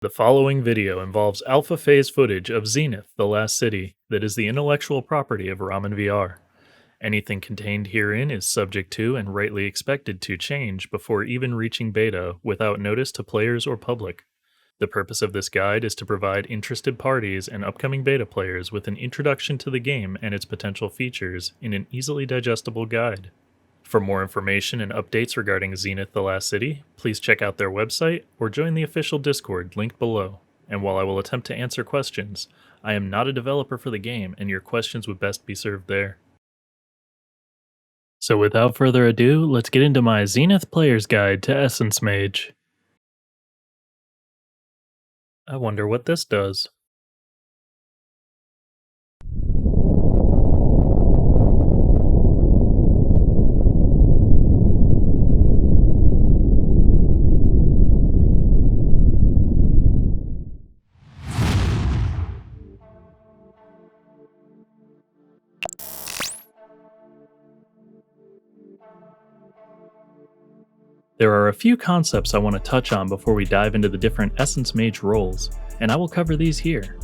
The following video involves alpha phase footage of Zenith, the Last City, that is the intellectual property of Ramen VR. Anything contained herein is subject to and rightly expected to change before even reaching beta without notice to players or public. The purpose of this guide is to provide interested parties and upcoming beta players with an introduction to the game and its potential features in an easily digestible guide. For more information and updates regarding Zenith the Last City, please check out their website or join the official Discord linked below. And while I will attempt to answer questions, I am not a developer for the game and your questions would best be served there. So without further ado, let's get into my Zenith Player's Guide to Essence Mage. I wonder what this does. There are a few concepts I want to touch on before we dive into the different Essence Mage roles, and I will cover these here.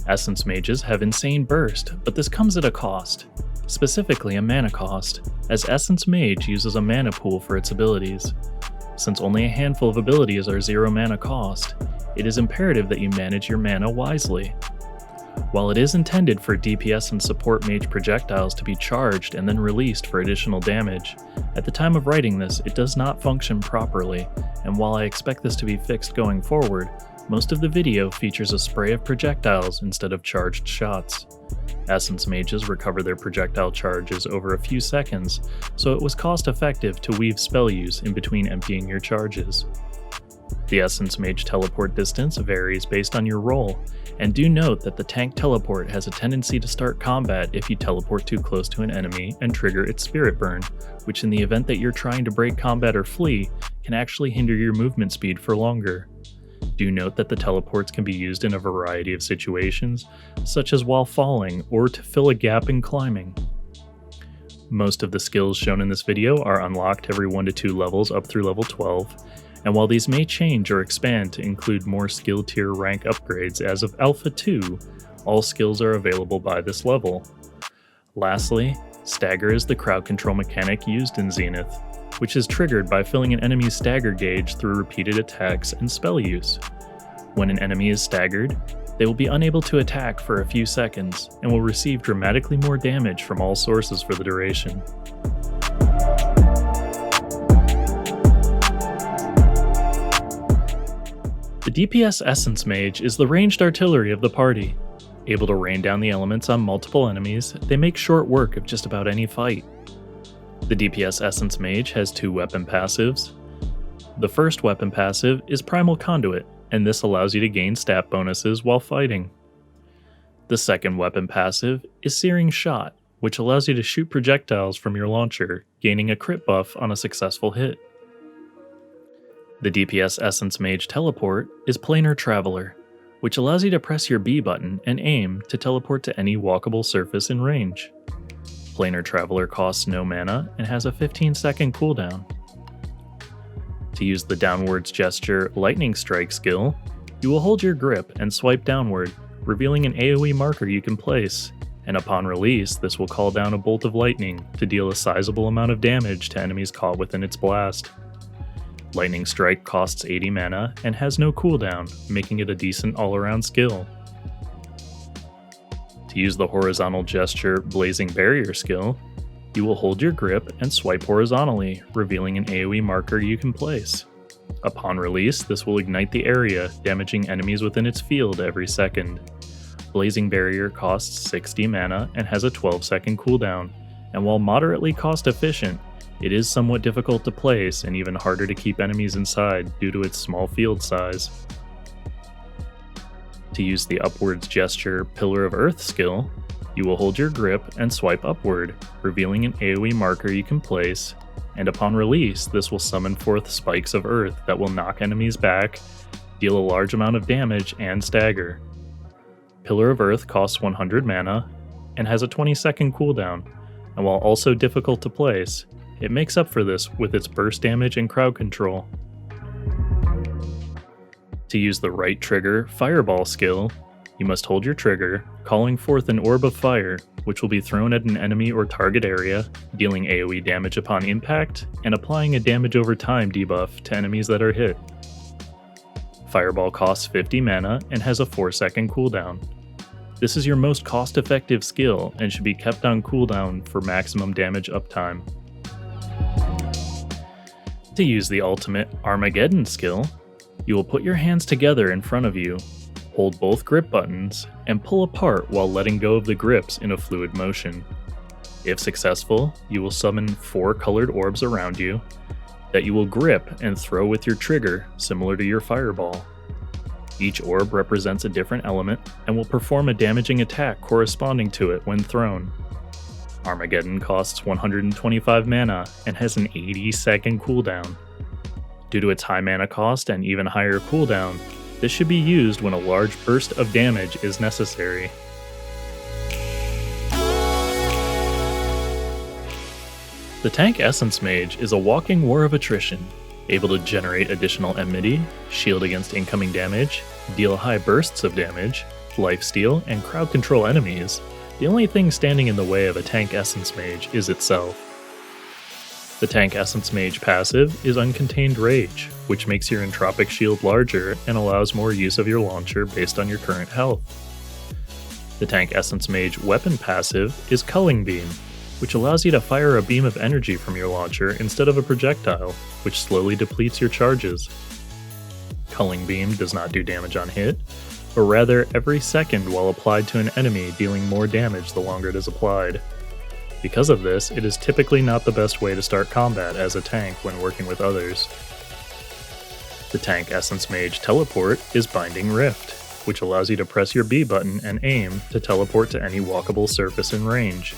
Essence Mages have insane burst, but this comes at a cost, specifically a mana cost, as Essence Mage uses a mana pool for its abilities. Since only a handful of abilities are 0 mana cost, it is imperative that you manage your mana wisely. While it is intended for DPS and support mage projectiles to be charged and then released for additional damage, at the time of writing this it does not function properly, and while I expect this to be fixed going forward, most of the video features a spray of projectiles instead of charged shots. Essence Mages recover their projectile charges over a few seconds, so it was cost effective to weave spell use in between emptying your charges. The Essence Mage teleport distance varies based on your role, and do note that the tank teleport has a tendency to start combat if you teleport too close to an enemy and trigger its spirit burn, which in the event that you're trying to break combat or flee, can actually hinder your movement speed for longer. Do note that the teleports can be used in a variety of situations, such as while falling or to fill a gap in climbing. Most of the skills shown in this video are unlocked every 1 to 2 levels up through level 12, and while these may change or expand to include more skill tier rank upgrades as of Alpha 2, all skills are available by this level. Lastly, stagger is the crowd control mechanic used in Zenith, which is triggered by filling an enemy's stagger gauge through repeated attacks and spell use. When an enemy is staggered, they will be unable to attack for a few seconds and will receive dramatically more damage from all sources for the duration. The DPS Essence Mage is the ranged artillery of the party. Able to rain down the elements on multiple enemies, they make short work of just about any fight. The DPS Essence Mage has 2 weapon passives. The first weapon passive is Primal Conduit, and this allows you to gain stat bonuses while fighting. The second weapon passive is Searing Shot, which allows you to shoot projectiles from your launcher, gaining a crit buff on a successful hit. The DPS Essence Mage teleport is Planar Traveler, which allows you to press your B button and aim to teleport to any walkable surface in range. Planar Traveler costs no mana and has a 15-second cooldown. To use the downwards gesture Lightning Strike skill, you will hold your grip and swipe downward, revealing an AoE marker you can place, and upon release this will call down a bolt of lightning to deal a sizable amount of damage to enemies caught within its blast. Lightning Strike costs 80 mana and has no cooldown, making it a decent all-around skill. To use the horizontal gesture Blazing Barrier skill, you will hold your grip and swipe horizontally, revealing an AoE marker you can place. Upon release, this will ignite the area, damaging enemies within its field every second. Blazing Barrier costs 60 mana and has a 12-second cooldown, and while moderately cost-efficient, it is somewhat difficult to place and even harder to keep enemies inside due to its small field size. To use the upwards gesture Pillar of Earth skill, you will hold your grip and swipe upward, revealing an AoE marker you can place, and upon release this will summon forth spikes of earth that will knock enemies back, deal a large amount of damage, and stagger. Pillar of Earth costs 100 mana and has a 20-second cooldown, and while also difficult to place, it makes up for this with its burst damage and crowd control. To use the right trigger Fireball skill, you must hold your trigger, calling forth an orb of fire, which will be thrown at an enemy or target area, dealing AoE damage upon impact, and applying a damage over time debuff to enemies that are hit. Fireball costs 50 mana and has a 4-second cooldown. This is your most cost-effective skill and should be kept on cooldown for maximum damage uptime. To use the ultimate Armageddon skill, you will put your hands together in front of you, hold both grip buttons, and pull apart while letting go of the grips in a fluid motion. If successful, you will summon 4 colored orbs around you that you will grip and throw with your trigger, similar to your fireball. Each orb represents a different element and will perform a damaging attack corresponding to it when thrown. Armageddon costs 125 mana and has an 80-second cooldown. Due to its high mana cost and even higher cooldown, this should be used when a large burst of damage is necessary. The Tank Essence Mage is a walking war of attrition, able to generate additional enmity, shield against incoming damage, deal high bursts of damage, lifesteal, and crowd control enemies. The only thing standing in the way of a Tank Essence Mage is itself. The Tank Essence Mage passive is Uncontained Rage, which makes your entropic shield larger and allows more use of your launcher based on your current health. The Tank Essence Mage weapon passive is Culling Beam, which allows you to fire a beam of energy from your launcher instead of a projectile, which slowly depletes your charges. Culling Beam does not do damage on hit, but rather every second while applied to an enemy, dealing more damage the longer it is applied. Because of this, it is typically not the best way to start combat as a tank when working with others. The Tank Essence Mage teleport is Binding Rift, which allows you to press your B button and aim to teleport to any walkable surface in range.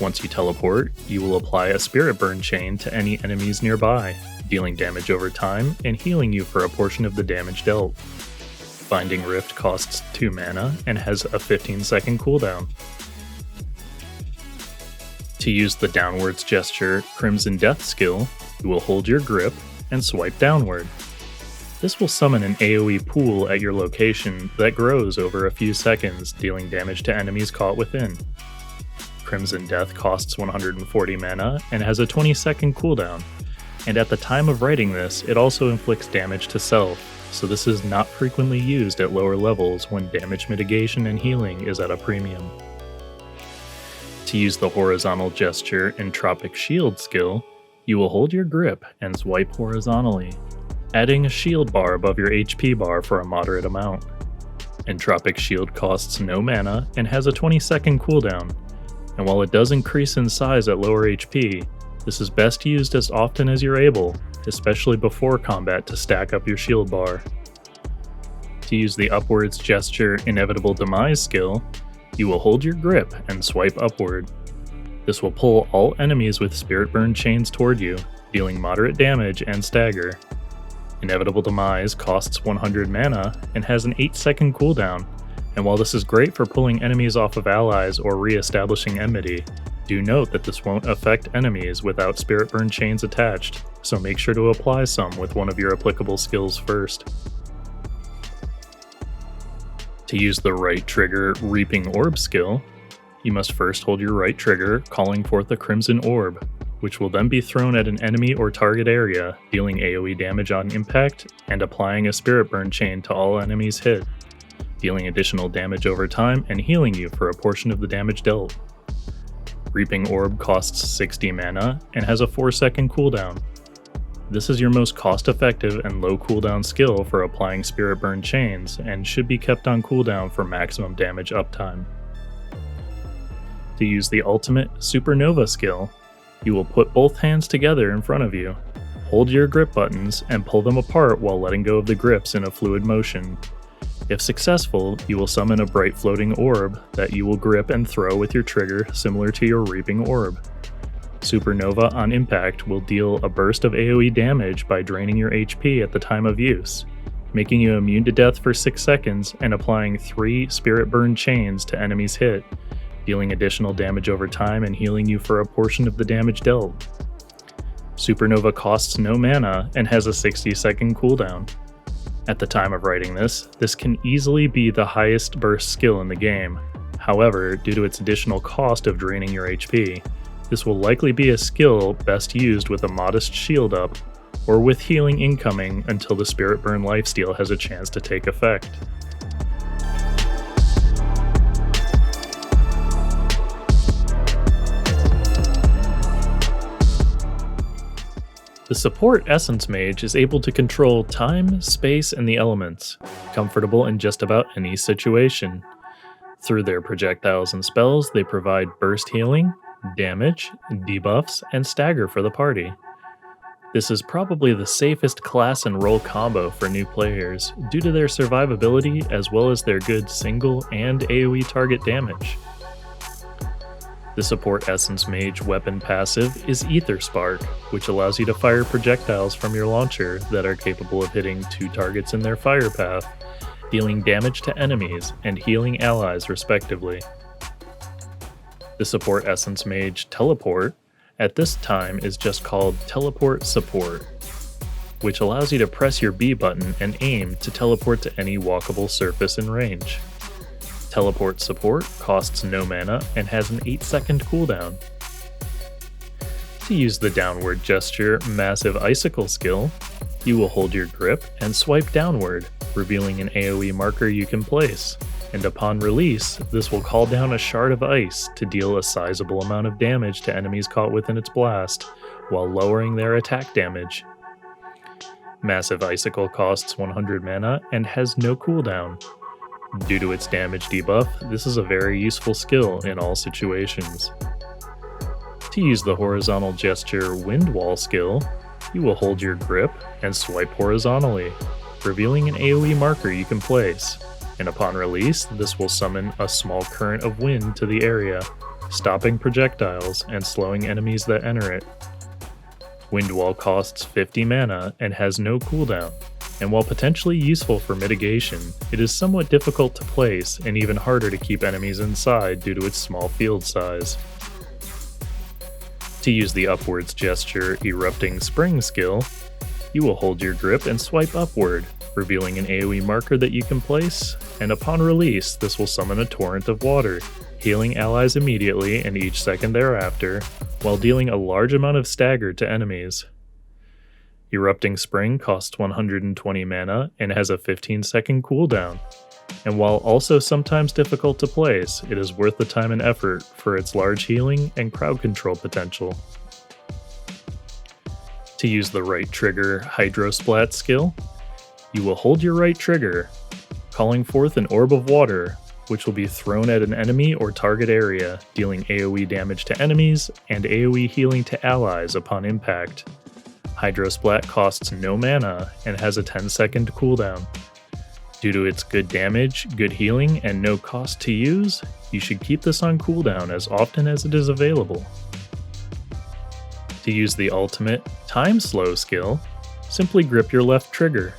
Once you teleport, you will apply a Spirit Burn chain to any enemies nearby, dealing damage over time and healing you for a portion of the damage dealt. Binding Rift costs 2 mana and has a 15-second cooldown. To use the downwards gesture Crimson Death skill, you will hold your grip and swipe downward. This will summon an AoE pool at your location that grows over a few seconds, dealing damage to enemies caught within. Crimson Death costs 140 mana and has a 20-second cooldown, and at the time of writing this, it also inflicts damage to self, so this is not frequently used at lower levels when damage mitigation and healing is at a premium. To use the horizontal gesture Entropic Shield skill, you will hold your grip and swipe horizontally, adding a shield bar above your HP bar for a moderate amount. Entropic Shield costs no mana and has a 20-second cooldown, and while it does increase in size at lower HP, this is best used as often as you're able, especially before combat to stack up your shield bar. To use the upwards gesture Inevitable Demise skill, you will hold your grip and swipe upward. This will pull all enemies with Spirit Burn chains toward you, dealing moderate damage and stagger. Inevitable Demise costs 100 mana and has an 8-second cooldown, and while this is great for pulling enemies off of allies or re-establishing enmity, do note that this won't affect enemies without Spirit Burn chains attached, so make sure to apply some with one of your applicable skills first. To use the right trigger Reaping Orb skill, you must first hold your right trigger, calling forth a Crimson Orb, which will then be thrown at an enemy or target area, dealing AoE damage on impact and applying a Spirit Burn chain to all enemies hit, dealing additional damage over time and healing you for a portion of the damage dealt. Reaping Orb costs 60 mana and has a 4-second cooldown. This is your most cost-effective and low cooldown skill for applying Spirit Burn chains and should be kept on cooldown for maximum damage uptime. To use the ultimate Supernova skill, you will put both hands together in front of you, hold your grip buttons, and pull them apart while letting go of the grips in a fluid motion. If successful, you will summon a bright floating orb that you will grip and throw with your trigger similar to your Reaping Orb. Supernova on impact will deal a burst of AoE damage by draining your HP at the time of use, making you immune to death for 6 seconds and applying 3 Spirit Burn chains to enemies hit, dealing additional damage over time and healing you for a portion of the damage dealt. Supernova costs no mana and has a 60-second cooldown. At the time of writing this can easily be the highest burst skill in the game. However, due to its additional cost of draining your HP, this will likely be a skill best used with a modest shield up, or with healing incoming until the Spirit Burn lifesteal has a chance to take effect. The support Essence Mage is able to control time, space, and the elements, comfortable in just about any situation. Through their projectiles and spells, they provide burst healing, damage, debuffs, and stagger for the party. This is probably the safest class and role combo for new players due to their survivability as well as their good single and AoE target damage. The support Essence Mage weapon passive is Ether Spark, which allows you to fire projectiles from your launcher that are capable of hitting 2 targets in their fire path, dealing damage to enemies and healing allies respectively. The support Essence Mage Teleport at this time is just called Teleport Support, which allows you to press your B button and aim to teleport to any walkable surface in range. Teleport Support costs no mana and has an 8-second cooldown. To use the downward gesture Massive Icicle skill, you will hold your grip and swipe downward, revealing an AoE marker you can place, and upon release, this will call down a shard of ice to deal a sizable amount of damage to enemies caught within its blast, while lowering their attack damage. Massive Icicle costs 100 mana and has no cooldown. Due to its damage debuff, this is a very useful skill in all situations. To use the horizontal gesture Wind Wall skill, you will hold your grip and swipe horizontally, revealing an AoE marker you can place, and upon release, this will summon a small current of wind to the area, stopping projectiles and slowing enemies that enter it. Wind Wall costs 50 mana and has no cooldown, and while potentially useful for mitigation, it is somewhat difficult to place and even harder to keep enemies inside due to its small field size. To use the upwards gesture Erupting Spring skill, you will hold your grip and swipe upward, revealing an AoE marker that you can place, and upon release, this will summon a torrent of water, healing allies immediately and each second thereafter, while dealing a large amount of stagger to enemies. Erupting Spring costs 120 mana and has a 15-second cooldown, and while also sometimes difficult to place, it is worth the time and effort for its large healing and crowd control potential. To use the right trigger Hydrosplat skill, you will hold your right trigger, calling forth an orb of water, which will be thrown at an enemy or target area, dealing AoE damage to enemies and AoE healing to allies upon impact. Hydrosplat costs no mana and has a 10-second cooldown. Due to its good damage, good healing, and no cost to use, you should keep this on cooldown as often as it is available. To use the ultimate Time Slow skill, simply grip your left trigger.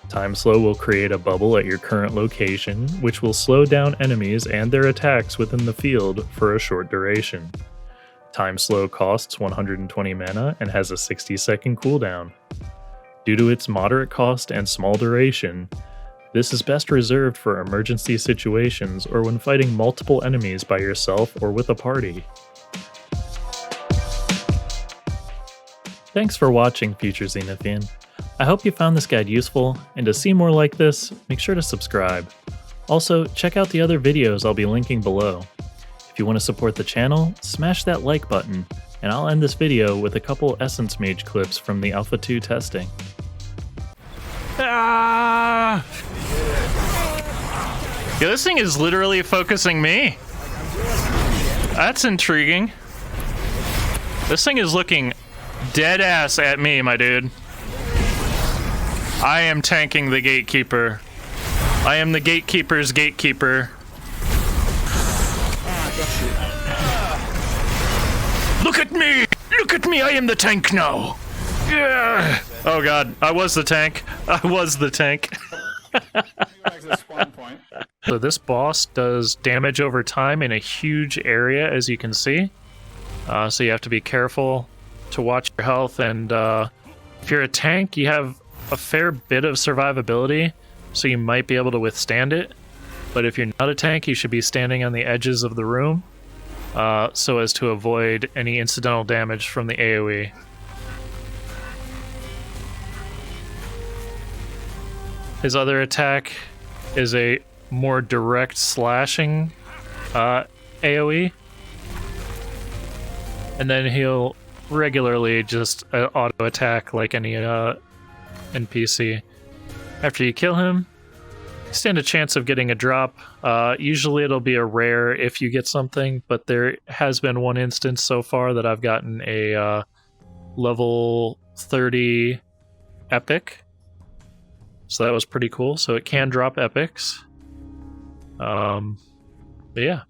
Time Slow will create a bubble at your current location, which will slow down enemies and their attacks within the field for a short duration. Time Slow costs 120 mana and has a 60-second cooldown. Due to its moderate cost and small duration, this is best reserved for emergency situations or when fighting multiple enemies by yourself or with a party. Thanks for watching, future Zenithian. I hope you found this guide useful, and to see more like this, make sure to subscribe. Also, check out the other videos I'll be linking below. If you want to support the channel, smash that like button, and I'll end this video with a couple Essence Mage clips from the Alpha 2 testing. Ah! Yeah, this thing is literally focusing me. That's intriguing. This thing is looking dead ass at me, my dude. I am tanking the gatekeeper. I am the gatekeeper's gatekeeper. Look at me! Look at me! I am the tank now! Yeah. Oh god, I was the tank. I was the tank. So this boss does damage over time in a huge area, as you can see. So you have to be careful to watch your health, and if you're a tank, you have a fair bit of survivability, so you might be able to withstand it. But if you're not a tank, you should be standing on the edges of the room, so as to avoid any incidental damage from the AoE. His other attack is a more direct slashing AoE. And then he'll regularly just auto attack like any NPC. After you kill him, you stand a chance of getting a drop. Usually it'll be a rare if you get something, but there has been one instance so far that I've gotten a level 30 epic. So that was pretty cool. So it can drop epics. But yeah.